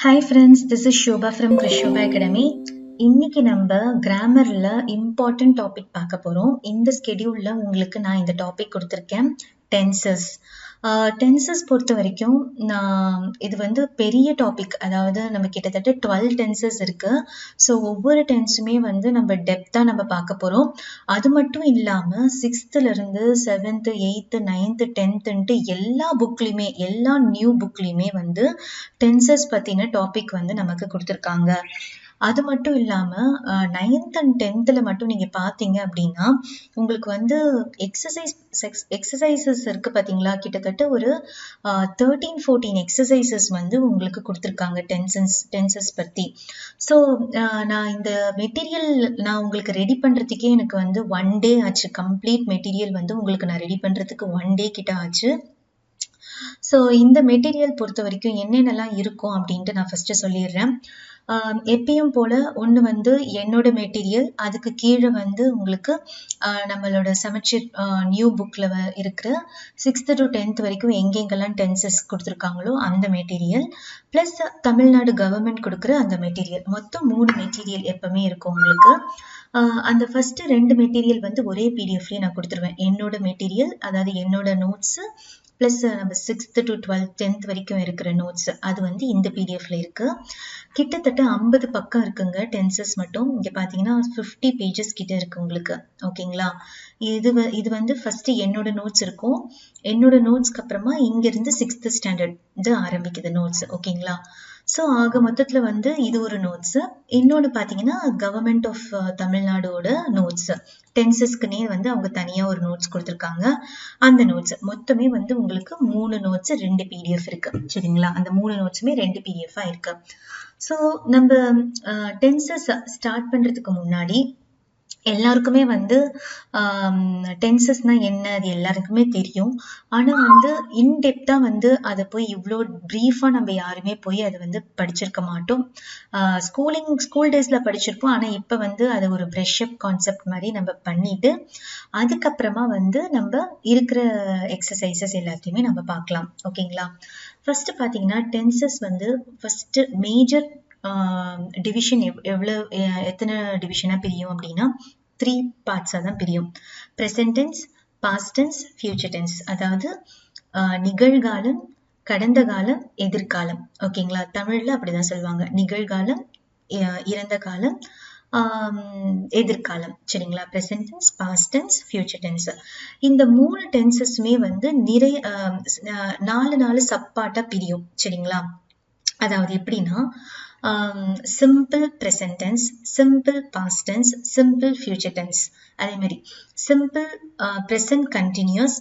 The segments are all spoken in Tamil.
Hi friends, this is Shobha from Krishobha Academy. இன்னைக்கு நம்ம கிராமர்ல இம்பார்ட்டன்ட் டாபிக் பார்க்க போறோம். இந்த ஸ்கெடியூல்ல உங்களுக்கு நான் இந்த டாபிக் கொடுத்துருக்கேன், டென்சஸ். டென்சஸ் பொறுத்த வரைக்கும் நான் இது வந்து பெரிய டாபிக், அதாவது நம்ம கிட்டத்தட்ட 12 டென்சஸ் இருக்கு. ஸோ ஒவ்வொரு டென்ஸுமே வந்து நம்ம டெப்தா நம்ம பார்க்க போறோம். அது மட்டும் இல்லாம 6th இருந்து 7th 8th 9th 10th எல்லா புக்லயுமே, எல்லா நியூ புக்லயுமே வந்து டென்சஸ் பத்தின டாபிக் வந்து நமக்கு கொடுத்துருக்காங்க. அது மட்டும் இல்லாம 9th and 10th மட்டும் நீங்க பாத்தீங்க அப்படின்னா உங்களுக்கு வந்து எக்ஸசைசஸ் இருக்கு பாத்தீங்களா, கிட்டத்தட்ட ஒரு 13-14 எக்ஸசைசஸ் வந்து உங்களுக்கு கொடுத்துருக்காங்க டென்சஸ் பத்தி. ஸோ நான் இந்த மெட்டீரியல் நான் உங்களுக்கு ரெடி பண்றதுக்கே எனக்கு வந்து 1 day ஆச்சு. கம்ப்ளீட் மெட்டீரியல் வந்து உங்களுக்கு நான் ரெடி பண்றதுக்கு 1 day கிட்ட ஆச்சு. ஸோ இந்த மெட்டீரியல் பொறுத்த வரைக்கும் என்னென்னலாம் இருக்கும் அப்படின்ட்டு நான் ஃபர்ஸ்ட் சொல்லிடுறேன். எப்பயும் போல ஒன்று வந்து என்னோட மெட்டீரியல், அதுக்கு கீழே வந்து உங்களுக்கு நம்மளோட சமச்சீர் நியூ புக்கில் இருக்கிற 6th to 10th வரைக்கும் எங்கெங்கெல்லாம் டென்சஸ் கொடுத்துருக்காங்களோ அந்த மெட்டீரியல், ப்ளஸ் தமிழ்நாடு கவர்மெண்ட் கொடுக்குற அந்த மெட்டீரியல், மொத்தம் 3 மெட்டீரியல் எப்பவுமே இருக்கும் உங்களுக்கு. அந்த ஃபர்ஸ்ட் 2 மெட்டீரியல் வந்து ஒரே பிடிஎஃப்லேயே நான் கொடுத்துருவேன். என்னோட மெட்டீரியல், அதாவது என்னோட நோட்ஸு, ப்ளஸ் நம்ம 6th to 12th 10th வரைக்கும் இருக்கிற நோட்ஸ், அது வந்து இந்த பிடிஎஃப்ல இருக்கு. கிட்டத்தட்ட 50 பக்கம் இருக்குங்க டென்சஸ் மட்டும். இங்க பாத்தீங்கன்னா 50 pages கிட்ட இருக்கு உங்களுக்கு. ஓகேங்களா, இது வந்து ஃபர்ஸ்ட் என்னோட நோட்ஸ் இருக்கும். என்னோட நோட்ஸ்க்கு அப்புறமா இங்க இருந்து 6th standard இது ஆரம்பிக்குது நோட்ஸ். ஓகேங்களா, ஸோ ஆக மொத்தத்தில் வந்து இது ஒரு நோட்ஸ். இன்னொன்று பார்த்தீங்கன்னா கவர்மெண்ட் ஆஃப் தமிழ்நாடோட நோட்ஸ், டென்சஸ்க்குனே வந்து அவங்க தனியாக ஒரு நோட்ஸ் கொடுத்துருக்காங்க. அந்த நோட்ஸ் மொத்தமே வந்து உங்களுக்கு 3 நோட்ஸ் 2 பிடிஎஃப் இருக்கு. சரிங்களா, அந்த 3 நோட்ஸுமே 2 பிடிஎஃபா இருக்கு. ஸோ நம்ம டென்சஸ் ஸ்டார்ட் பண்ணுறதுக்கு முன்னாடி எல்லாருக்குமே வந்து டென்சஸ்னா என்ன அது எல்லாருக்குமே தெரியும். ஆனா வந்து இன்டெப்தா வந்து அதை போய் இவ்வளோ ப்ரீஃபா நம்ம யாருமே போய் அதை வந்து படிச்சிருக்க மாட்டோம். ஸ்கூல் டேஸ்ல படிச்சிருப்போம். ஆனா இப்ப வந்து அது ஒரு ப்ரஷ் அப் கான்செப்ட் மாதிரி நம்ம பண்ணிட்டு அதுக்கப்புறமா வந்து நம்ம இருக்கிற எக்ஸசைசஸ் எல்லாத்தையுமே நம்ம பார்க்கலாம். ஓகேங்களா, ஃபர்ஸ்ட் பாத்தீங்கன்னா டென்சஸ் வந்து ஃபர்ஸ்ட் மேஜர் டிவிஷன் எத்தனை டிவிஷனா பிரியும் அப்படின்னா 3 பார்ட்ஸா தான் பிரியும். Present tense, past tense, future tense. அதாவது நிகழ்காலம், கடந்த காலம், எதிர்காலம். ஓகேங்களா, தமிழ்ல அப்படிதான் சொல்லுவாங்க, நிகழ்காலம், இறந்த காலம், எதிர்காலம். சரிங்களா, present tense, past tense, future tense. இந்த 3 டென்சஸுமே வந்து நிறைய 4 சப்பாட்டா பிரியும். சரிங்களா, அதாவது எப்படின்னா simple present tense, simple past tense, simple future tense. அதே மாதிரி simple present continuous,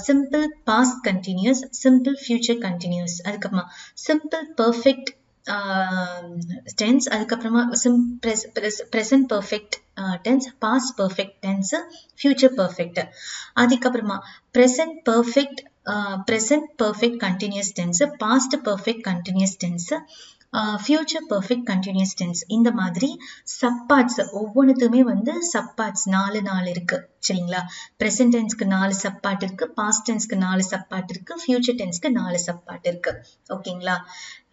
simple past continuous, simple future continuous. அதுக்கப்புறமா சிம்பிள் பர்ஃபெக்ட் டென்ஸ், அதுக்கப்புறமா present perfect tense, past perfect tense, future perfect. அதுக்கப்புறமா present perfect continuous tense, past perfect continuous tense, future perfect continuous tense. இந்த மாதிரி சப்பார்ட்ஸ் ஒவ்வொன்றுத்துமே வந்து சப்பார்ட்ஸ் 4 இருக்கு. சரிங்களா, ப்ரெசன்ட் டென்ஸ்க்கு 4 சப்பார்ட் இருக்கு, பாஸ்ட் டென்ஸ்க்கு 4 சப்பார்ட் இருக்கு, ஃபியூச்சர் டென்ஸ்க்கு 4 சப்பார்ட் இருக்கு. ஓகேங்களா,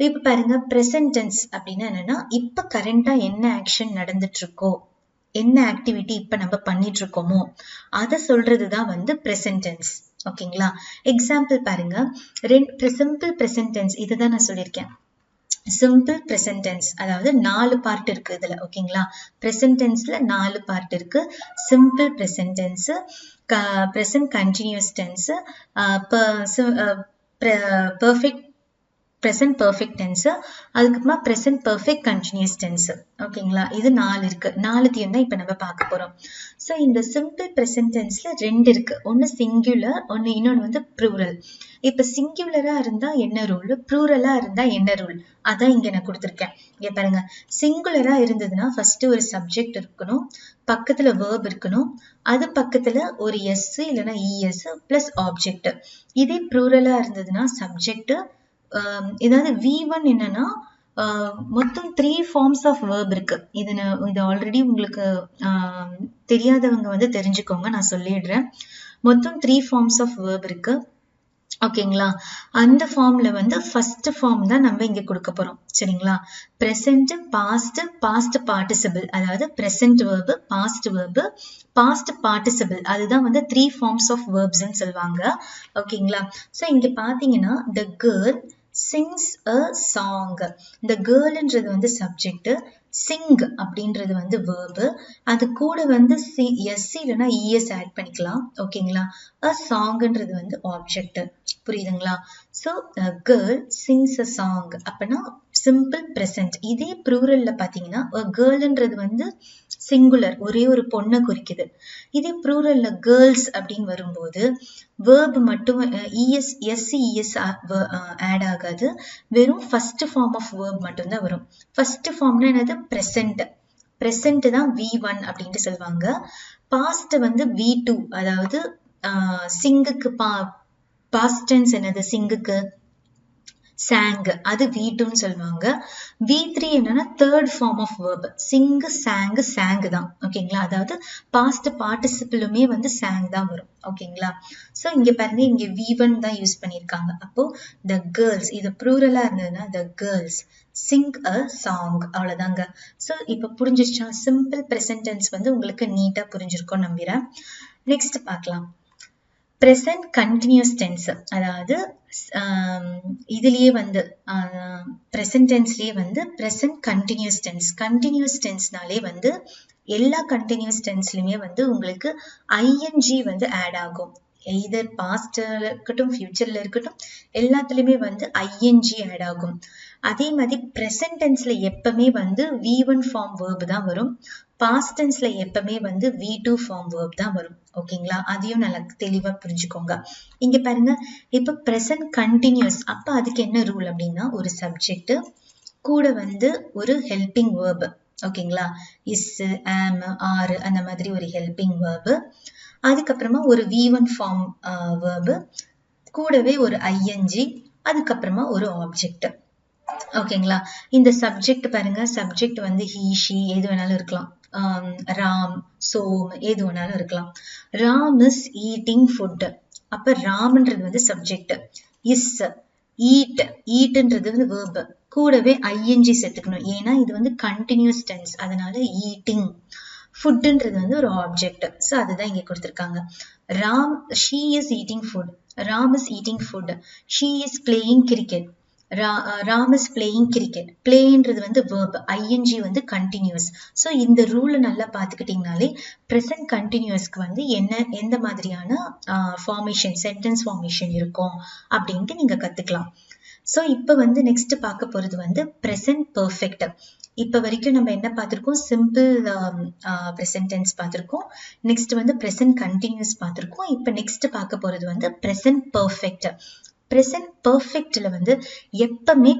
இப்ப பாருங்க, ப்ரெசன்ட் டென்ஸ் அப்படின்னா என்னன்னா இப்ப கரண்டா என்ன ஆக்ஷன் நடந்துட்டு இருக்கோ, என்ன ஆக்டிவிட்டி இப்ப நம்ம பண்ணிட்டு இருக்கோமோ அதை சொல்றதுதான் வந்து ப்ரெசன்ட் டென்ஸ். ஓகேங்களா, எக்ஸாம்பிள் பாருங்க, சிம்பிள் ப்ரெசன்ட் டென்ஸ் இதுதான் நான் சொல்லியிருக்கேன். சிம்பிள் ப்ரெசன்ட் டென்ஸ், அதாவது 4 பார்ட் இருக்கு இதுல. ஓகேங்களா, ப்ரெசன்ட் டென்ஸ்ல 4 பார்ட் இருக்கு. Simple present tense, present continuous tense, perfect present perfect tense, அதுக்கப்புறமா ப்ரெசன்ட் பர்ஃபெக்ட் கண்டினியூஸ் டென்ஸ். ஓகேங்களா, இது 4 இருக்கு. 4த்தையும் தான் இப்ப நம்ம பார்க்க போறோம். ஸோ இந்த சிம்பிள் ப்ரெசன்ட் டென்ஸ்ல 2 இருக்கு. ஒன்னு சிங்குலர், இன்னொன்னு வந்து ப்ளூரல். இப்ப சிங்குலரா இருந்தா என்ன ரூல், ப்ளூரலா இருந்தா என்ன ரூல், அதான் இங்க நான் கொடுத்துருக்கேன். இங்க பாருங்க, சிங்குலரா இருந்ததுன்னா ஃபர்ஸ்ட் ஒரு சப்ஜெக்ட் இருக்கணும், பக்கத்துல வேர்ப் இருக்கணும், அது பக்கத்துல ஒரு எஸ் இல்லைன்னா இஎஸ் பிளஸ் ஆப்ஜெக்ட். இதே ப்ளூரலா இருந்ததுன்னா சப்ஜெக்ட், ஏதாவது V1 என்னன்னா மொத்தம் 3 ஃபார்ம்ஸ் ஆஃப் வேர்ப் இருக்கு. இது ஆல்ரெடி உங்களுக்கு தெரியாதவங்க வந்து தெரிஞ்சுக்கோங்க, நான் சொல்லிடுறேன். மொத்தம் 3 ஃபார்ம்ஸ் ஆஃப் வேர்ப் இருக்கு. ஓகேங்களா? அந்த ஃபார்ம்ல வந்து ஃபர்ஸ்ட் ஃபார்ம் தான் நம்ம இங்க கொடுக்க போறோம். சரிங்களா? present, past, past participle, அதாவது present verb, past verb, past participle, அதுதான் வந்து 3 forms of verbs ன்னு சொல்லுவாங்க. ஓகேங்களா? சோ இங்க பாத்தீங்கன்னா the girl sings a song. இந்த girlன்றது வந்து சப்ஜெக்ட், sing அப்படின்றது வந்து verb, அது கூட வந்து s இல்லைன்னா es ஆட் பண்ணிக்கலாம். ஓகேங்களா? a songன்றது வந்து ஆப்ஜெக்ட். புரியுதுங்களா? So girl sings a song அப்பனா சிம்பிள் பிரசன்ட். இதே ப்ளூரல்ல பாத்தீங்கன்னா கேர்ள்ன்றது வந்து சிங்குலர், ஒரே ஒரு பொண்ணை குறிக்குது. இதே ப்ளூரல்ல கேர்ள்ஸ் அப்படின்னு வரும்போது வேர்ப் மட்டும் எஸ் ஆட் ஆகாது, வெறும் ஃபர்ஸ்ட் ஃபார்ம் ஆஃப் வேர்ப் மட்டும் தான் வரும். ஃபர்ஸ்ட் ஃபார்ம்னா என்னது? பிரசன்ட். பிரசன்ட் தான் V1 அப்படின்ட்டு சொல்லுவாங்க. பாஸ்ட் வந்து V2, அதாவது சிங்குக்கு பாஸ்ட் டென்ஸ் என்னது? சிங்குக்கு sang, அது V2ன்னு சொல்லுவாங்க. V3 என்னன்னா third form of verb. sing, sang, sang தான். ஓகேங்களா? அதாவது பாஸ்ட் பார்ட்டிசிபிளுமே வந்து sang தான் வரும். ஓகேங்களா? சோ இங்க பாருங்க, இங்க V1 தான் யூஸ் பண்ணிருக்காங்க. அப்போ the girls, இது ப்ளூரலா இருந்ததுன்னா the girls sing a song, அவ்வளவுதாங்க. சோ இப்ப புரிஞ்சிருச்சா? சிம்பிள் பிரசன்ட் டென்ஸ் வந்து உங்களுக்கு நீட்டா புரிஞ்சிருக்கும் நம்புறேன். நெக்ஸ்ட் பார்க்கலாம். present continuous tense, அதாவது இதுலயே வந்து present tenseலயே வந்து present continuous tense. continuous tenseனாலே வந்து எல்லா continuous tenseலயுமே வந்து உங்களுக்கு ing வந்து ஆட் ஆகும். எய்தர் பாஸ்ட்ல இருக்கட்டும், ஃபியூச்சர்ல இருக்கட்டும், எல்லாத்துலயுமே வந்து ing ஆட் ஆகும். அதே மாதிரி present tenseல எப்பவுமே வந்து V1 ஃபார்ம் verb தான் வரும். past tenseல எப்பவுமே வந்து V2 ஃபார்ம் verb தான் வரும். ஓகேங்களா? அதையும் நல்லா தெளிவா புரிஞ்சுக்கோங்க. இங்க பாருங்க, இப்ப present continuous, அப்ப அதுக்கு என்ன ரூல் அப்படின்னா, ஒரு சப்ஜெக்ட் கூட வந்து ஒரு ஹெல்பிங் verb. ஓகேங்களா? இஸ், am, are அந்த மாதிரி ஒரு ஹெல்பிங் verb. அதுக்கப்புறமா ஒரு V1 ஃபார்ம் verb, கூடவே ஒரு ing, அதுக்கப்புறமா ஒரு ஆப்ஜெக்ட். ஓகேங்களா? இந்த சப்ஜெக்ட் பாருங்க, சப்ஜெக்ட் வந்து he, she எது வேணாலும் இருக்கலாம். ராம், சோம் எது வேணாலும் இருக்கலாம். ராம் இஸ் ஈட்டிங் ஃபுட், அப்ப ராம்ன்றது வந்து சப்ஜெக்ட். இஸ், ஈட், ஈட்ன்றது வந்து verb, கூடவே ing சேர்த்துக்கணும். ஏன்னா இது வந்து கண்டினியூஸ் டென்ஸ், அதனால ஈட்டிங். ஃபுட்ன்றது வந்து ஒரு ஆப்ஜெக்ட். சோ அதுதான் இங்க கொடுத்திருக்காங்க. Ram, she is eating food, Ram is eating food. she is playing cricket, Ram is playing cricket. பிளேன்றது வந்து verb, ing வந்து கண்டினியூஸ். ஸோ இந்த ரூல் நல்லா பார்த்துக்கிட்டீங்கனாலே ப்ரெசன்ட் கண்டினியூஸ்க்கு வந்து எந்த மாதிரியான ஃபார்மேஷன், சென்டென்ஸ் ஃபார்மேஷன் இருக்கும் அப்படின்ட்டு நீங்க கத்துக்கலாம். ஸோ இப்போ வந்து நெக்ஸ்ட் பார்க்க போறது வந்து ப்ரெசன்ட் பெர்ஃபெக்ட். இப்ப வரைக்கும் நம்ம என்ன பார்த்திருக்கோம்? சிம்பிள் ப்ரெசன்ட் டென்ஸ் பார்த்திருக்கோம். நெக்ஸ்ட் வந்து ப்ரெசன்ட் கண்டினியூஸ் பார்த்திருக்கோம். இப்போ நெக்ஸ்ட் பார்க்க போறது வந்து ப்ரெசன்ட் பெர்ஃபெக்ட். ப்ரெசன்ட் பெர்ஃபெக்ட்ல வந்து எப்பவுமே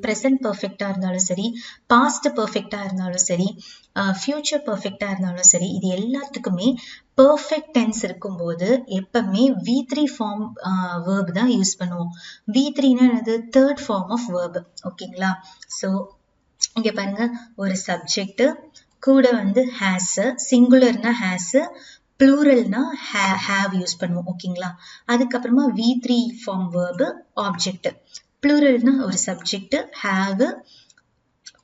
ப்ரெசன்ட் பெர்ஃபெக்டா இருந்தாலும் சரி, பாஸ்ட் பெர்ஃபெக்டா இருந்தாலும் சரி, ஃபியூச்சர் பெர்ஃபெக்டா இருந்தாலும் சரி, இது எல்லாத்துக்குமே பெர்ஃபெக்ட் டென்ஸ் இருக்கும்போது எப்பவுமே V3 ஃபார்ம் verb தான் யூஸ் பண்ணுவோம். V3னா அது தேர்ட் ஃபார்ம் ஆஃப் verb. ஓகேங்களா? ஸோ இங்க பாருங்க, ஒரு சப்ஜெக்ட் கூட வந்து ஹேஸ், சிங்குலர்னா ஹேஸ், ப்ளூரல்னா have யூஸ் பண்ணுவோம். ஓகேங்களா? அதுக்கப்புறமா V3 ஃபார்ம் verb, ஆப்ஜெக்ட். ப்ளூரல்னா ஒரு சப்ஜெக்ட், have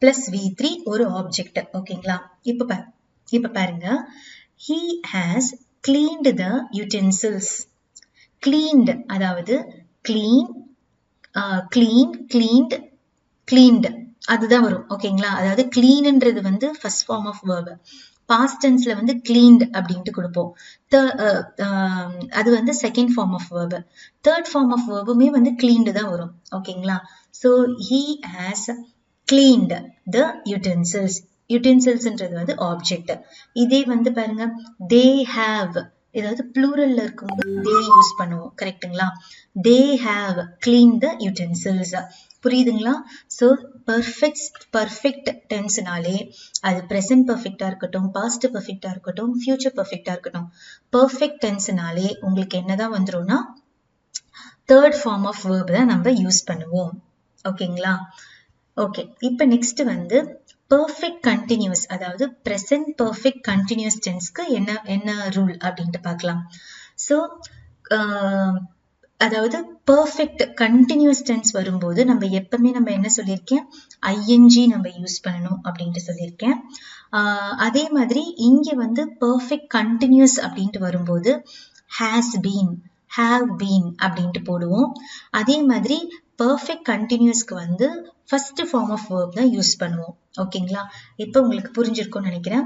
பிளஸ் V3 ஒரு ஆப்ஜெக்ட். ஓகேங்களா? இப்ப பாருங்க, he has cleaned the utensils. cleaned அதாவது clean, cleaned, cleaned அதுதான் வரும். ஓகேங்களா? அதாவது cleanன்றது வந்து first form of verb. Past டென்ஸ்ல வந்து cleaned அப்படின்ட்டு கொடுப்போம். அது வந்து second form of verb. Third form of verb-மே வந்து cleaned தான் வரும். ஓகேங்களா? so he has cleaned the utensils. utensils-ன்றது வந்து ஆப்ஜெக்ட். இதே வந்து பாருங்க, they have, ஏதாவது ப்ளூரல்ல இருக்கும்போது they யூஸ் பண்ணுவோம். கரெக்ட்டுங்களா? they have cleaned the utensils. புரியுதுங்களா? ஸோ பர்ஃபெக்ட் டென்ஸ்னாலே அது ப்ரெசன்ட் பர்ஃபெக்டா இருக்கட்டும், பாஸ்ட் பர்ஃபெக்டா இருக்கட்டும், ஃபியூச்சர் பர்ஃபெக்டா இருக்கட்டும், பர்ஃபெக்ட் டென்ஸ்னாலே உங்களுக்கு என்னதான் வந்துரும்னா தேர்ட் ஃபார்ம் ஆஃப் verb தான் நம்ம யூஸ் பண்ணுவோம். ஓகேங்களா? ஓகே, இப்போ நெக்ஸ்ட் வந்து பர்ஃபெக்ட் கண்டினியூஸ், அதாவது ப்ரெசன்ட் பர்ஃபெக்ட் கண்டினியூஸ் டென்ஸ்க்கு என்ன ரூல் அப்படின்ட்டு பார்க்கலாம். ஸோ அதாவது பெர்ஃபெக்ட் கண்டினியூஸ் டென்ஸ் வரும்போது நம்ம எப்பவுமே நம்ம என்ன சொல்லியிருக்கேன், ஐஎன்ஜி நம்ம யூஸ் பண்ணணும் அப்படின்ட்டு சொல்லியிருக்கேன். அதே மாதிரி இங்க வந்து பெர்ஃபெக்ட் கண்டினியூஸ் அப்படின்ட்டு வரும்போது ஹேஸ் பீன், ஹாவ் பீன் அப்படின்ட்டு போடுவோம். அதே மாதிரி பெர்ஃபெக்ட் கண்டினியூஸ்க்கு வந்து ஃபர்ஸ்ட் ஃபார்ம் ஆஃப் வேர்ப் தான் யூஸ் பண்ணுவோம். ஓகேங்களா? இப்போ உங்களுக்கு புரிஞ்சிருக்கும்னு நினைக்கிறேன்.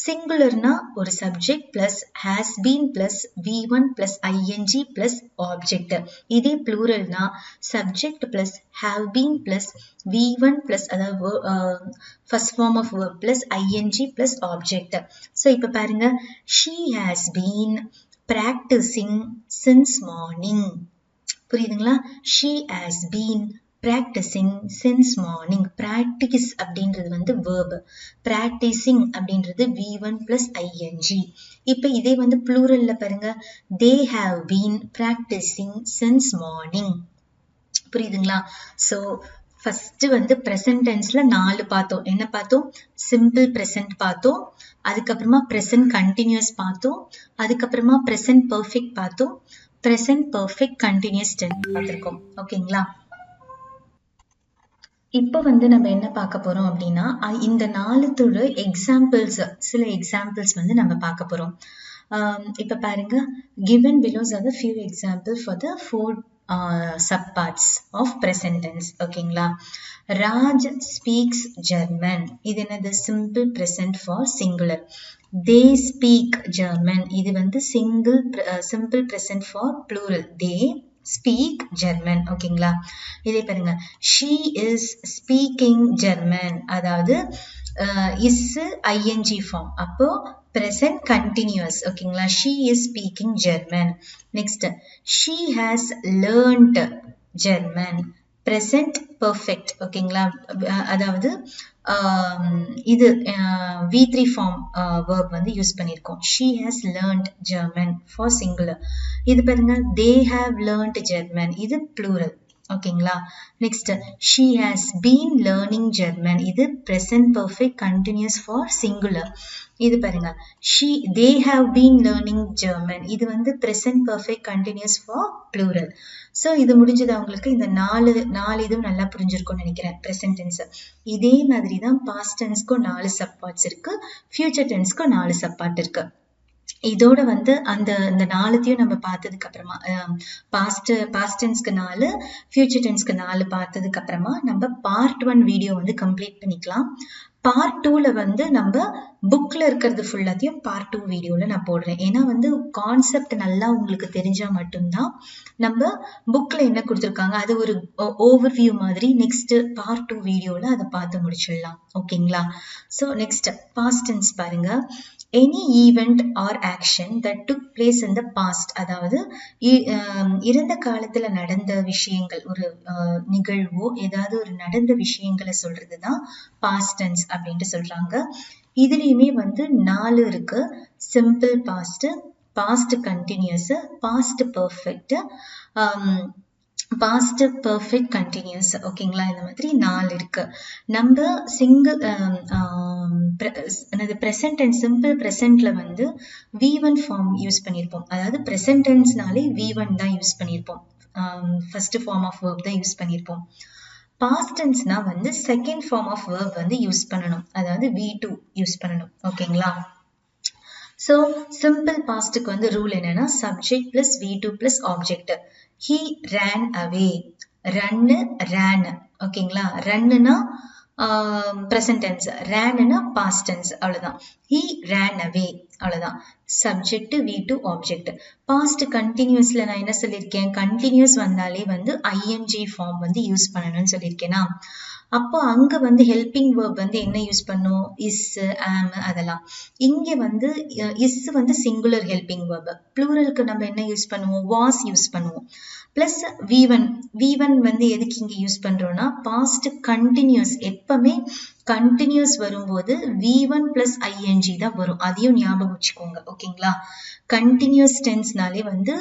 சிங்குலர்னா ஒரு subject plus has been plus V1 plus ING plus object. இதே ப்ளூரல்னா subject plus have been plus V1 plus அதாவது first form of verb plus ING plus object. So இப்போ பாருங்க, she has been practicing since morning. புரியுதுங்களா? she has been practicing since morning. practice அப்படின்றது வந்து verb, practicing அப்படின்றது V1 plus ing. இப்போ இதே வந்து ப்ளூரல்ல பாருங்க, they have been practicing since morning. புரியுதுங்களா? ஸோ ஃபர்ஸ்ட் வந்து ப்ரெசன்ட் டென்ஸ்ல 4 பார்த்தோம். என்ன பார்த்தோம்? சிம்பிள் ப்ரெசன்ட் பார்த்தோம், அதுக்கப்புறமா ப்ரெசன்ட் கண்டினியூஸ் பார்த்தோம், அதுக்கப்புறமா ப்ரெசன்ட் பர்ஃபெக்ட் பார்த்தோம், ப்ரெசன்ட் பர்ஃபெக்ட் கண்டினியூஸ் டென்ஸ் பார்த்திருக்கோம். ஓகேங்களா? இப்போ வந்து நம்ம என்ன பார்க்க போறோம் அப்படின்னா, இந்த 4 எக்ஸாம்பிள்ஸ், சில எக்ஸாம்பிள்ஸ் வந்து நம்ம பார்க்க போறோம். இப்போ பாருங்க, given below are the few examples for the 4 subparts of present tense. ஓகேங்களா? Raj speaks German. இது என்னது? simple present for singular. they speak German. இது வந்து simple present for plural. they speak German. ஓகேங்களா? இதே பாருங்க, she is speaking German. அதாவது is ing form, அப்போ present continuous. ஓகேங்களா? she is speaking German. next, she has learned German. present perfect. ஓகேங்களா? அதாவது இது V3 ஃபார்ம் verb வந்து யூஸ் பண்ணியிருக்கோம். she has learned German for singular. இது பாருங்க, they have learned German. இது plural. ஓகேங்களா? Next, she has been learning German. இது present perfect continuous for singular. இது பாருங்க, they have been learning German. இது வந்து present perfect continuous for plural. So இது முடிஞ்சது அவங்களுக்கு. இந்த 4 இதுவும் நல்லா புரிஞ்சிருக்கும்னு நினைக்கிறேன் present tense. இதே மாதிரி தான் past tenseக்கும் 4 subparts இருக்கு, future tenseக்கும் 4 subpart இருக்கு. இதோட வந்து இந்த 4த்தையும் நம்ம பார்த்ததுக்கு அப்புறமா பாஸ்ட் டென்ஸ்க்கு 4, ஃபியூச்சர் டென்ஸ்க்கு 4 பார்த்ததுக்கு அப்புறமா நம்ம பார்ட் 1 வீடியோ வந்து கம்ப்ளீட் பண்ணிக்கலாம். பார்ட் 2ல வந்து நம்ம புக்ல இருக்கிறது ஃபுல்லாத்தையும் பார்ட் 2 வீடியோல நான் போடுறேன். ஏன்னா வந்து கான்செப்ட் நல்லா உங்களுக்கு தெரிஞ்சா மட்டும்தான் நம்ம புக்ல என்ன கொடுத்துருக்காங்க அது ஒரு ஓவர்வியூ மாதிரி நெக்ஸ்ட் பார்ட் 2 வீடியோல அதை பார்த்து முடிச்சிடலாம். ஓகேங்களா? ஸோ நெக்ஸ்ட் பாஸ்ட் டென்ஸ் பாருங்க. any event or action that took place in the past. அதாவது இறந்த காலத்துல நடந்த விஷயங்கள், ஒரு நிகழ்வோ ஏதாவது ஒரு நடந்த விஷயங்களை சொல்றதுதான் past tense அப்படின்ட்டு சொல்றாங்க. இதுலயுமே வந்து 4 இருக்கு. Simple past, past continuous, past perfect, past perfect continuous. ஓகேங்களா? இந்த மாதிரி 4 இருக்கு. நம்ம ப்ரெசன்ட் அண்ட் சிம்பிள் ப்ரெசன்ட்ல வந்து V1 ஃபார்ம் யூஸ் பண்ணியிருப்போம். அதாவது ப்ரெசன்ட் டென்ஸ்னாலே V1 தான் யூஸ் பண்ணியிருப்போம், ஃபர்ஸ்ட் ஃபார்ம் ஆஃப் வேர்ப் தான் யூஸ் பண்ணியிருப்போம். பாஸ்ட் டென்ஸ்னா வந்து செகண்ட் ஃபார்ம் ஆஃப் வேர்ப் வந்து யூஸ் பண்ணணும், அதாவது V2 யூஸ் பண்ணணும். ஓகேங்களா? ஸோ சிம்பிள் பாஸ்ட்டுக்கு வந்து ரூல் என்னன்னா subject plus V2 plus object. he ran away. run, ran. ஓகேங்களா? ரன்னுனா present tense, ranனா past tense. அவ்வளவுதான். he ran away. அவ்வளவுதான். subject V2 object. past continuousல நான் என்ன சொல்லியிருக்கேன், continuous வந்தாலே வந்து ing form வந்து யூஸ் பண்ணணும்னு சொல்லியிருக்கேனா. அப்போ அங்க வந்து ஹெல்பிங் வேர்ப் வந்து என்ன யூஸ் பண்ணும், இஸ், ஆம், அதெல்லாம். இங்க வந்து இஸ் வந்து சிங்குலர் ஹெல்பிங் வேர்ப். ப்ளூரலுக்கு நம்ம என்ன யூஸ் பண்ணுவோம், வாஸ் யூஸ் பண்ணுவோம். பிளஸ் V1 வந்து எதுக்கு இங்க யூஸ் பண்றோம்னா பாஸ்ட் கண்டினியூஸ். எப்பவுமே கண்டினியூஸ் வரும்போது V1 பிளஸ் ing தான் வரும், அதையும் ஞாபகம் வச்சுக்கோங்க. ஓகேங்களா? கண்டினியூஸ் டென்ஸ்னாலே வந்து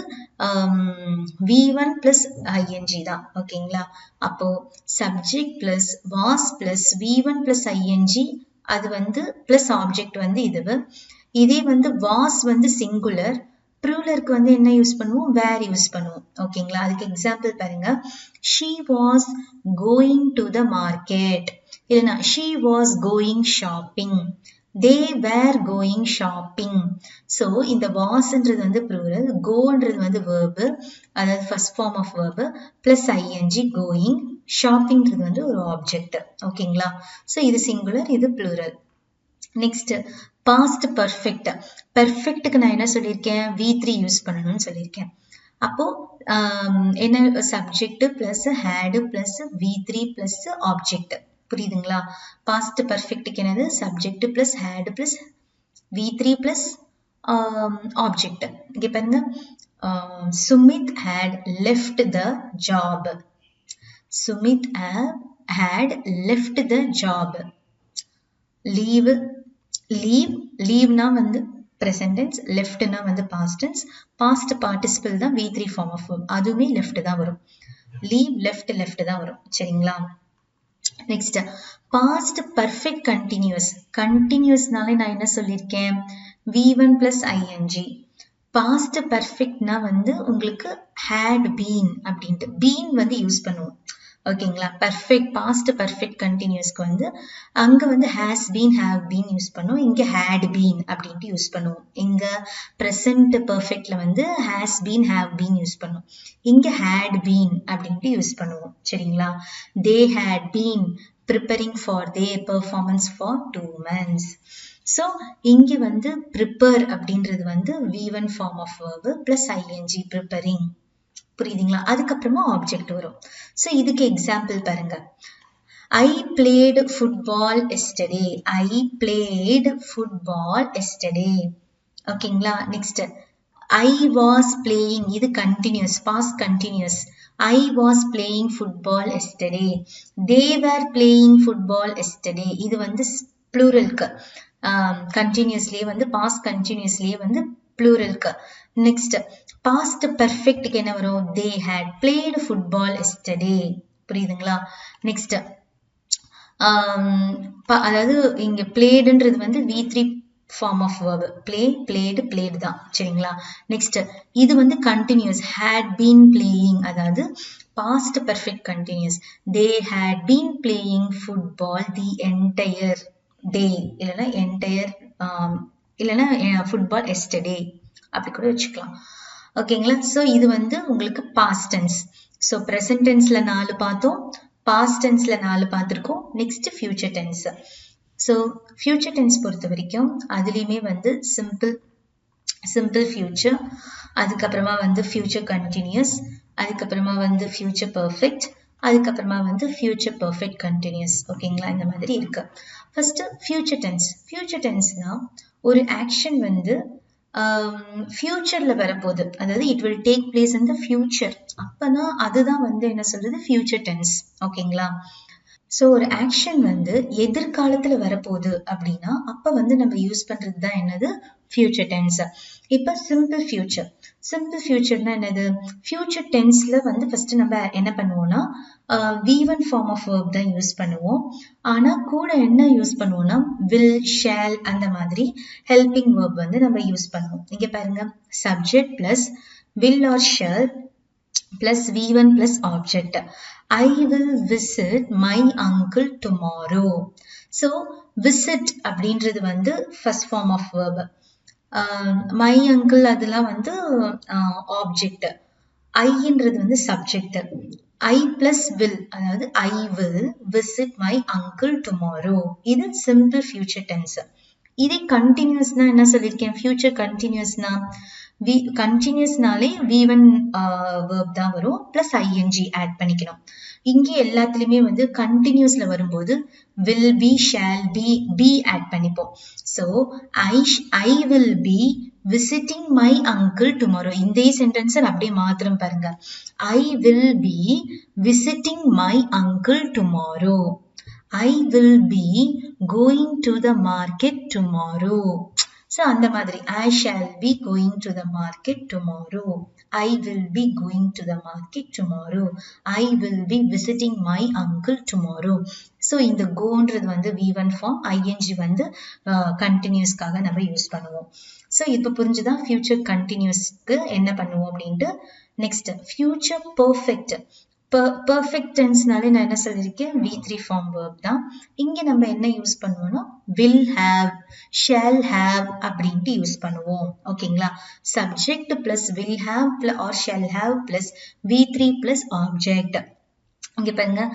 V1 பிளஸ் ing தான். ஓகேங்களா? அப்போ subject plus was plus V1 plus ing, அது வந்து பிளஸ் ஆப்ஜெக்ட் வந்து இதுவு. இதே வந்து வாஸ் வந்து சிங்குலர் ப்ளூரலுக்கு வந்து என்ன யூஸ் பண்ணுவோம், வேர் யூஸ் பண்ணுவோம். ஓகேங்களா, அதுக்கு எக்ஸாம்பிள் பாருங்க. she was going to the market, இல்லைன்னா she was going shopping, they were going shopping. So இந்த வாஸ்ன்றது வந்து ப்ளூரல், கோன்றது வந்து verb, அதாவது first form of verb plus ING going, ஷாப்பிங்கிறது வந்து ஒரு ஆப்ஜெக்ட். ஓகேங்களா, ஸோ இது சிங்குலர், இது ப்ளூரல். Next past perfect. பெர்ஃபெக்ட்டுக்கு நான் என்ன சொல்லியிருக்கேன், V3 யூஸ் பண்ணணும்னு சொல்லியிருக்கேன். அப்போ என்ன, subject plus had plus V3 plus object. புரியுதுங்களா, பாஸ்ட் பர்ஃபெக்ட்டுக்கு என்னது, subject plus had plus V3 plus object. இங்க பாருங்க, Sumit had left the job. Sumit had left the job. leave, leave-னா வந்து present tense, left-னா வந்து past tense. past participle தான் V3 form of verb, அதுவுமே left தான் வரும். leave, left தான் வரும். சரிங்களா, next past perfect continuous. continuousனாலே நான் என்ன சொல்லியிருக்கேன், V1 plus ing. past perfectனா வந்து உங்களுக்கு had been அப்படின்ட்டு been வந்து யூஸ் பண்ணுவோம். ஓகேங்களா, பர்ஃபெக்ட் பாஸ்ட் பர்ஃபெக்ட் கண்டினியூஸ்க்கு வந்து அங்க வந்து has been, have been use பண்ணுவோம். இங்க ஹேட் பீன் அப்படின்ட்டு யூஸ் பண்ணுவோம். இங்க ப்ரெசன்ட் பர்ஃபெக்ட்ல வந்து has been, have been use பண்ணுவோம். இங்க ஹேட் பீன் அப்படின்ட்டு யூஸ் பண்ணுவோம். சரிங்களா, they had been preparing for their performance for 2 months. So இங்க வந்து ப்ரிப்பேர் அப்படின்றது வந்து V1 form of verb plus ING preparing. புரியுதுங்களா, அதுக்கப்புறமா ஆப்ஜெக்ட் வரும். ஸோ இதுக்கு எக்ஸாம்பிள் பாருங்க. I played football yesterday. I played football yesterday. ஓகேங்களா, நெக்ஸ்ட் I was playing, இது continuous, past continuous. I was playing football yesterday. They were playing football yesterday. இது வந்து ப்ளூரலுக்கு, கண்டினியூஸ்லயே வந்து பாஸ்ட் கண்டினியூஸ்லயே வந்து ப்ளூரலுக்கு. நெக்ஸ்ட் பாஸ்ட் பெர்ஃபெக்ட்டுக்கு என்ன வரும், they had played football yesterday. புரியுதுங்களா, நெக்ஸ்ட் அதாவது இங்க பிளேடுன்றது வந்து V3 form of verb, play, played, played தான். சரிங்களா, நெக்ஸ்ட் இது வந்து கண்டினியூஸ், had been playing, அதாவது past perfect continuous. they had been playing football the entire day, இல்லைன்னா entire, இல்லைன்னா football yesterday அப்படி கூட வச்சுக்கலாம். ஓகேங்களா, ஸோ இது வந்து உங்களுக்கு பாஸ்ட் டென்ஸ். ஸோ ப்ரெசன்ட் டென்ஸ்ல 4 பார்த்தோம், பாஸ்ட் டென்ஸ்ல 4 பார்த்துருக்கோம். Next future tense. So future tense பொறுத்த வரைக்கும் அதுலேயுமே வந்து சிம்பிள் ஃபியூச்சர், அதுக்கப்புறமா வந்து ஃபியூச்சர் கண்டினியூஸ், அதுக்கப்புறமா வந்து ஃபியூச்சர் பர்ஃபெக்ட், அதுக்கப்புறமா வந்து ஃபியூச்சர் பர்ஃபெக்ட் கண்டினியூஸ். ஓகேங்களா, இந்த மாதிரி இருக்கு. First future tense. ஃபியூச்சர் டென்ஸ்னா ஒரு ஆக்ஷன் வந்து ஃபியூச்சர்ல வரப்போகுது, அதாவது it will take place in the future. அப்பனா அதுதான் வந்து என்ன சொல்றது, ஃபியூச்சர் டென்ஸ். ஓகேங்களா, ஸோ ஒரு ஆக்ஷன் வந்து எதிர்காலத்துல வரப்போகுது அப்படின்னா அப்ப வந்து நம்ம யூஸ் பண்றது தான் என்னது, ஃபியூச்சர் டென்ஸ். இப்ப சிம்பிள் ஃபியூச்சர். சிம்பிள் ஃபியூச்சர்னா என்னது, ஃபியூச்சர் டென்ஸ்ல வந்து ஃபர்ஸ்ட் நம்ம என்ன பண்ணுவோம்னா V1 ஃபார்ம் ஆஃப் verb தான் யூஸ் பண்ணுவோம். ஆனா கூட என்ன யூஸ் பண்ணுவோம்னா will, shall அந்த மாதிரி ஹெல்பிங் verb வந்து நம்ம யூஸ் பண்ணுவோம். இங்க பாருங்க, subject plus will or shall plus V1 plus object. I will visit my uncle tomorrow. So visit அப்படின்றது வந்து first form of verb. my uncle அதெல்லாம் வந்து ஆப்ஜெக்ட். ஐன்றது வந்து சப்ஜெக்ட். I plus will, அதாவது I will visit my uncle tomorrow. இது simple future tense. இதே கண்டினியூஸ்னா என்ன சொல்லியிருக்கேன், ஃபியூச்சர் கண்டினியூஸ்னா கண்டினியூஸ்னாலே V1 verb தான் வரும், பிளஸ் ஐஎன்ஜி ஆட் பண்ணிக்கணும். இங்கே எல்லாத்துலயுமே வந்து கண்டினியூஸ்ல வரும்போது will be, shall be add பண்ணிப்போம். So I will be visiting my uncle tomorrow. இந்த சென்டென்ஸ் அப்படியே மாத்திரம் பாருங்க. I will be visiting my uncle tomorrow. I will be going to the market tomorrow. So அந்த மாதிரி I shall be going to the market tomorrow. I will be going to the market tomorrow. I will be visiting my uncle tomorrow. So இந்த கோன்றது வந்து V1 ஃபார்ம், ING வந்து கண்டினியூஸ்க்காக நம்ம யூஸ் பண்ணுவோம். ஸோ இப்போ புரிஞ்சுதான் ஃபியூச்சர் கண்டினியூஸ்க்கு என்ன பண்ணுவோம் அப்படின்ட்டு. Next future perfect. பர்ஃபெக்ட் டென்ஸ்னாலே நான் என்ன சொல்லியிருக்கேன், V3 ஃபார்ம் வேர்ப் தான். இங்க நம்ம என்ன யூஸ் பண்ணுவோம்னா will have, shall have அப்படின்ட்டு யூஸ் பண்ணுவோம். ஓகேங்களா, subject plus will have or shall have plus V3 plus object. இங்க பாருங்க,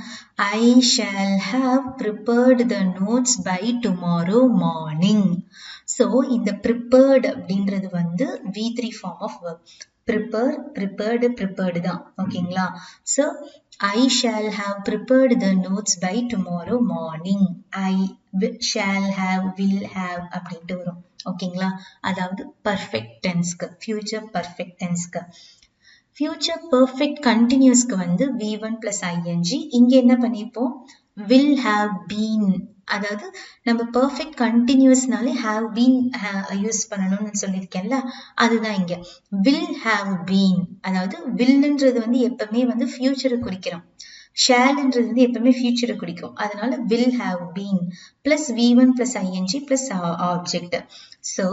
I shall have prepared the notes by tomorrow morning. So இந்த prepared அப்படின்றது வந்து V3 form of verb. prepare, prepared, prepared தான். ஓகேங்களா, so I shall have prepared the notes by tomorrow morning. I shall have, will have அப்படின்ட்டு வரும். ஓகேங்களா, அதாவது perfect tenseக்கு, future perfect tenseக்கு. ஃபியூச்சர் பர்ஃபெக்ட் கண்டினியூஸ்க்கு வந்து V1 பிளஸ் ING. இங்க என்ன பண்ணிருப்போம், will have been. அதாவது நம்ம பர்ஃபெக்ட் கண்டினியூஸ்னாலே have been யூஸ் பண்ணணும்னு சொல்லியிருக்கேன்ல, அதுதான் இங்க will have been. அதாவது willன்றது வந்து எப்பவுமே வந்து ஃபியூச்சரை குறிக்கிறோம், ஷேல்ன்றது வந்து எப்பவுமே ஃபியூச்சரை குறிக்கும். அதனால will have been plus V1 plus ING plus object. So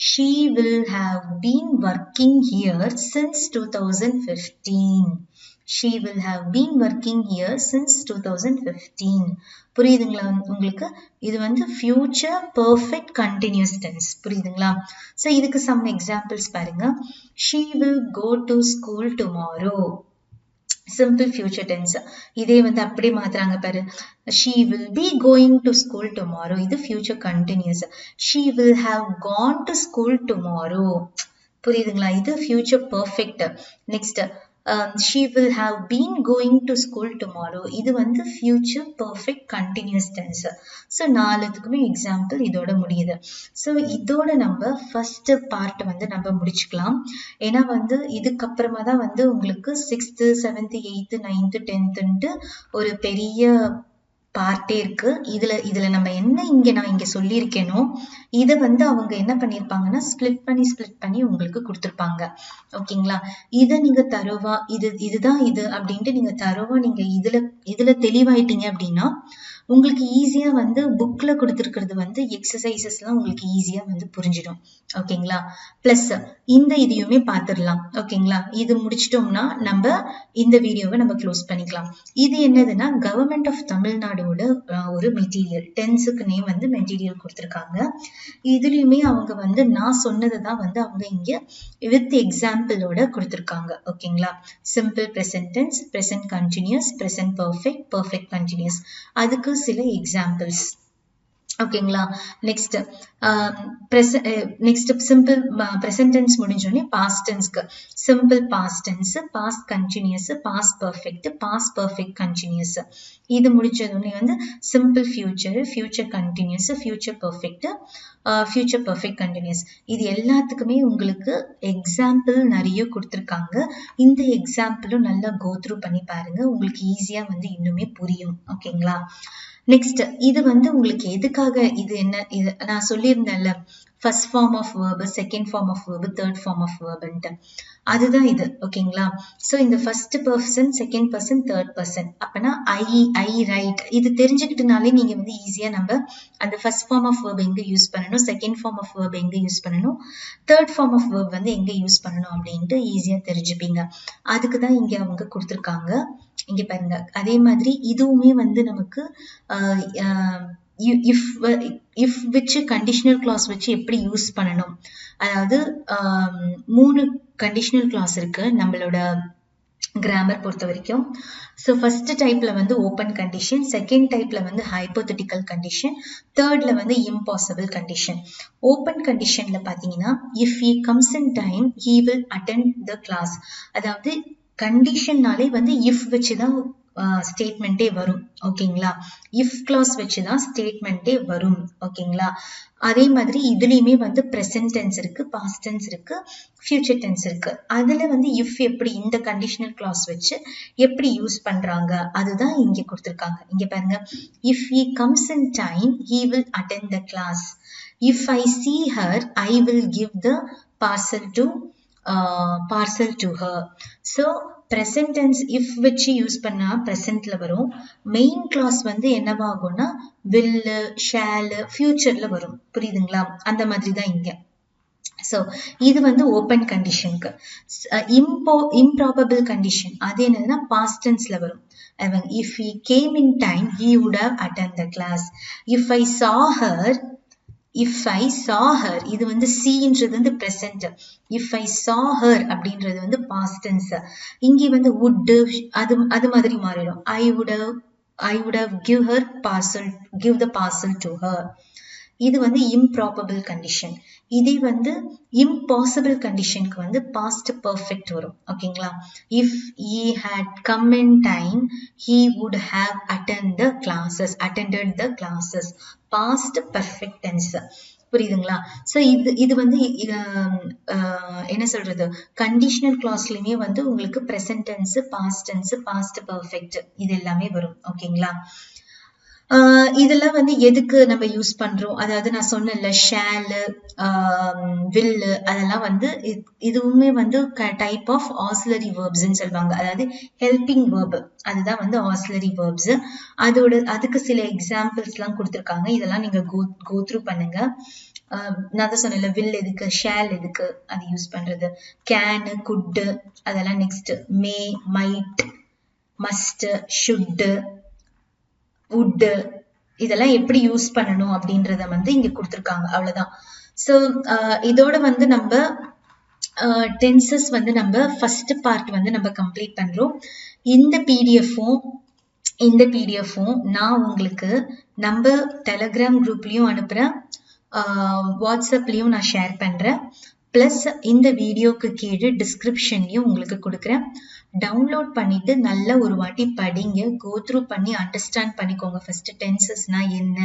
she will have been working here since 2015. She will have been working here since 2015. புரியுதுங்களா உங்களுக்கு? இது வந்து future perfect continuous tense. புரியுதுங்களா? So இதுக்கு some examples பாருங்க. She will go to school tomorrow. Simple future tense. இதே வந்து அப்படியே மாத்துறாங்க பாரு. She will be going to school tomorrow. இது future continuous. She will have gone to school tomorrow. புரியுதுங்களா? இது future perfect. Next, she will have been going to school tomorrow. இது வந்து future perfect continuous tense. So நாலுத்துக்குமே example இதோட முடியுது. So இதோட நம்ம first part வந்து நம்ம முடிச்சுக்கலாம். ஏன்னா வந்து இதுக்கப்புறமா தான் வந்து உங்களுக்கு 6th, 7th, 8th, 9th, 10th ஒரு பெரிய பார்ட்டே இருக்கு. இதுல நம்ம என்ன நான் இங்க சொல்லியிருக்கேனோ இதை வந்து அவங்க என்ன பண்ணிருப்பாங்கன்னா ஸ்பிளிட் பண்ணி உங்களுக்கு கொடுத்துருப்பாங்க. ஓகேங்களா, இதை நீங்க தரோவா இதுதான் இது அப்படின்ட்டு நீங்க தரோவா நீங்க இதுல தெளிவாயிட்டீங்க அப்படின்னா உங்களுக்கு ஈஸியா வந்து புக்ல கொடுத்துருக்கிறது வந்து எக்ஸசைசஸ் எல்லாம் உங்களுக்கு ஈஸியா வந்து புரிஞ்சிடும். ஓகேங்களா, பிளஸ் இந்த இதையுமே பார்த்துடலாம். ஓகேங்களா, இது முடிச்சிட்டோம்னா நம்ம இந்த வீடியோவை நம்ம க்ளோஸ் பண்ணிக்கலாம். இது என்னதுன்னா கவர்மெண்ட் ஆஃப் தமிழ்நாடோட ஒரு மெட்டீரியல், டென்ஸுக்கு நேம் வந்து மெட்டீரியல் கொடுத்துருக்காங்க. இதுலயுமே அவங்க வந்து நான் சொன்னதை தான் வந்து அவங்க இங்க வித் எக்ஸாம்பிளோட கொடுத்துருக்காங்க. ஓகேங்களா, simple present tense, present continuous, present perfect, perfect continuous, அதுக்கு சில எக்ஸாம்பிள்ஸ். ஓகேங்களா, நெக்ஸ்ட் சிம்பிள் ப்ரெசன்ட் டென்ஸ் முடிஞ்சோடனே பாஸ்ட் டென்ஸ்க்கு simple past tense, past continuous, past perfect, past perfect continuous. இது முடிச்சதுடனே வந்து simple future, future continuous, future perfect, future perfect continuous. இது எல்லாத்துக்குமே உங்களுக்கு எக்ஸாம்பிள் நிறைய கொடுத்துருக்காங்க. இந்த எக்ஸாம்பிளும் நல்லா கோ த்ரூ பண்ணி பாருங்க, உங்களுக்கு ஈஸியா வந்து இன்னுமே புரியும். ஓகேங்களா, நெக்ஸ்ட் இது வந்து உங்களுக்கு எதுக்காக இது என்ன இது நான் சொல்லியிருந்தேன்ல, first form of verb, second form of verb, third form of வேர்புன்ட்டு, அதுதான் இது. ஓகேங்களா, ஸோ இந்த first person, second person, third person, அப்பனா ஐ ரைட், இது தெரிஞ்சுக்கிட்டனாலே நீங்க வந்து ஈஸியா நம்ம அந்த ஃபர்ஸ்ட் ஃபார்ம் ஆஃப் வேர்ப் எங்க யூஸ் பண்ணணும், செகண்ட் ஃபார்ம் ஆஃப் வேர்ப் எங்க யூஸ் பண்ணணும், தேர்ட் ஃபார்ம் ஆஃப் வேர்ப் வந்து எங்க யூஸ் பண்ணணும் அப்படின்ட்டு ஈஸியா தெரிஞ்சுப்பீங்க. அதுக்கு தான் இங்க அவங்க கொடுத்துருக்காங்க. இங்க பாருங்க, அதே மாதிரி இதுவுமே வந்து நமக்கு இஃப் வச்சு கண்டிஷனல் கிளாஸ் வச்சு எப்படி யூஸ் பண்ணணும், அதாவது 3 கண்டிஷனல் கிளாஸ் இருக்கு நம்மளோட கிராமர் பொறுத்த வரைக்கும். ஸோ ஃபர்ஸ்ட் டைப்ல வந்து ஓப்பன் கண்டிஷன், செகண்ட் டைப்ல வந்து ஹைப்போதெட்டிக்கல் கண்டிஷன், தேர்ட்ல வந்து இம்பாசிபிள் கண்டிஷன். ஓப்பன் கண்டிஷன்ல பாத்தீங்கன்னா if he comes in time he will attend the class, அதாவது கண்டிஷன்னாலே வந்து இஃப் வச்சுதான் ஸ்டேட்மெண்டே வரும். ஓகேங்களா, இஃப் கிளாஸ் வச்சுதான் ஸ்டேட்மெண்டே வரும். ஓகேங்களா, அதே மாதிரி இதுலயுமே வந்து ப்ரெசன்ட் டென்ஸ் இருக்கு, பாஸ்ட் டென்ஸ் இருக்கு, ஃபியூச்சர் டென்ஸ் இருக்கு. அதுல வந்து இஃப் எப்படி இந்த கண்டிஷனல் கிளாஸ் வச்சு எப்படி யூஸ் பண்றாங்க அதுதான் இங்க கொடுத்துருக்காங்க. இங்க பாருங்க, if he comes in time he will attend the class, if I see her I will give the parcel to her. So present tense if வச்சு யூஸ் பண்ணா presentல வரும். மெயின் கிளாஸ் வந்து என்னவாகும்னா will, shall, futureல வரும். புரியுதுங்களா? அந்த மாதிரி தான் இங்க. So இது வந்து ஓப்பன் கண்டிஷனுக்கு. improbable condition அது என்னதுன்னா past tenseல வரும். If he came in time, he would have attended the class. If I saw her இது வந்து seeன்றது வந்து present. If I saw her அப்படின்றது வந்து past tense. இங்கே வந்து would அது மாதிரி மாறிடும். I would have give the parcel to her. இது வந்து improbable condition. இதே வந்து impossible conditionக்கு வந்து past perfect வரும். ஓகேங்களா? If he had come in time, he would have attended the classes. Past perfect tense. புரியுதுங்களா? ஸோ இது வந்து என்ன சொல்றது, கண்டிஷனல் கிளாஸ்லயுமே வந்து உங்களுக்கு present tense, past tense, past perfect இது எல்லாமே வரும். ஓகேங்களா? இதெல்லாம் வந்து எதுக்கு நம்ம யூஸ் பண்றோம், அதாவது நான் சொன்னேன்ல ஷேல், வில், அதெல்லாம் வந்து இதுவுமே வந்து டைப் ஆஃப் ஆக்ஸிலரி வேர்ப்ஸ்ன்னு சொல்லுவாங்க. அதாவது ஹெல்பிங் வேர்ப், அதுதான் வந்து ஆக்ஸிலரி வேர்ப்ஸ். அதுக்கு சில எக்ஸாம்பிள்ஸ் எல்லாம் கொடுத்துருக்காங்க. இதெல்லாம் நீங்க கோ த்ரூ பண்ணுங்க. நான் தான் சொன்னேன்ல வில் எதுக்கு, ஷேல் எதுக்கு அது யூஸ் பண்றது, கேன், குட், அதெல்லாம் next May, might, must, should, would, இதெல்லாம் எப்படி யூஸ் பண்ணணும் அப்படின்றத வந்து இங்க கொடுத்துருக்காங்க. அவ்வளவுதான். ஸோ இதோட வந்து நம்ம டென்சஸ் வந்து நம்ம ஃபர்ஸ்ட் பார்ட் வந்து நம்ம கம்ப்ளீட் பண்றோம். இந்த பிடிஎஃப்பும் நான் உங்களுக்கு நம்ம டெலகிராம் குரூப்லயும் அனுப்புறேன், வாட்ஸ்அப்லயும் நான் ஷேர் பண்றேன். பிளஸ் இந்த வீடியோக்கு கீழே டிஸ்கிரிப்ஷன்லயும் உங்களுக்கு கொடுக்குறேன். டவுன்லோட் பண்ணிட்டு நல்ல ஒரு வாட்டி படிங்க, கோ த்ரூ பண்ணி அண்டர்ஸ்டாண்ட் பண்ணிக்கோங்க. ஃபர்ஸ்ட் டென்சஸ்னா என்ன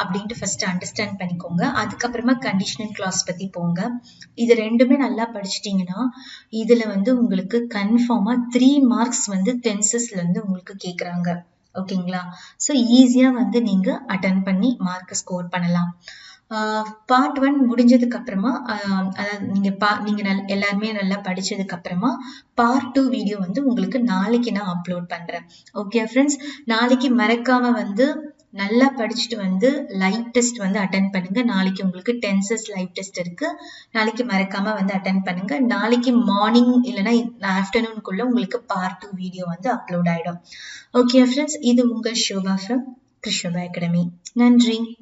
அப்படின்ட்டு ஃபர்ஸ்ட் அண்டர்ஸ்டாண்ட் பண்ணிக்கோங்க. அதுக்கப்புறமா கண்டிஷனல் கிளாஸ் பத்தி போங்க. இது ரெண்டுமே நல்லா படிச்சிட்டீங்கன்னா இதுல வந்து உங்களுக்கு கன்ஃபார்மா 3 மார்க்ஸ் வந்து டென்சஸ்ல இருந்து உங்களுக்கு கேக்குறாங்க. ஓகேங்களா? ஸோ ஈஸியா வந்து நீங்க அட்டென்ட் பண்ணி மார்க் ஸ்கோர் பண்ணலாம். பார்ட் 1 முடிஞ்சதுக்கு அப்புறமா, அதாவது நீங்க எல்லாருமே நல்லா படிச்சதுக்கு அப்புறமா பார்ட் 2 வீடியோ வந்து உங்களுக்கு நாளைக்கு நான் அப்லோட் பண்றேன். ஓகே ஃப்ரெண்ட்ஸ், நாளைக்கு மறக்காம வந்து நல்லா படிச்சுட்டு வந்து லைவ் டெஸ்ட் வந்து அட்டென்ட் பண்ணுங்க. நாளைக்கு உங்களுக்கு டென்சஸ் லைவ் டெஸ்ட் இருக்கு. நாளைக்கு மறக்காம வந்து அட்டென்ட் பண்ணுங்க. நாளைக்கு மார்னிங் இல்லைன்னா ஆஃப்டர்நூனுக்குள்ள உங்களுக்கு பார்ட் 2 வீடியோ வந்து அப்லோட் ஆயிடும். ஓகே ஃப்ரெண்ட்ஸ், இது உங்கள் ஷோபா ஃப்ரம் கிருஷோபா அகாடமி. நன்றி.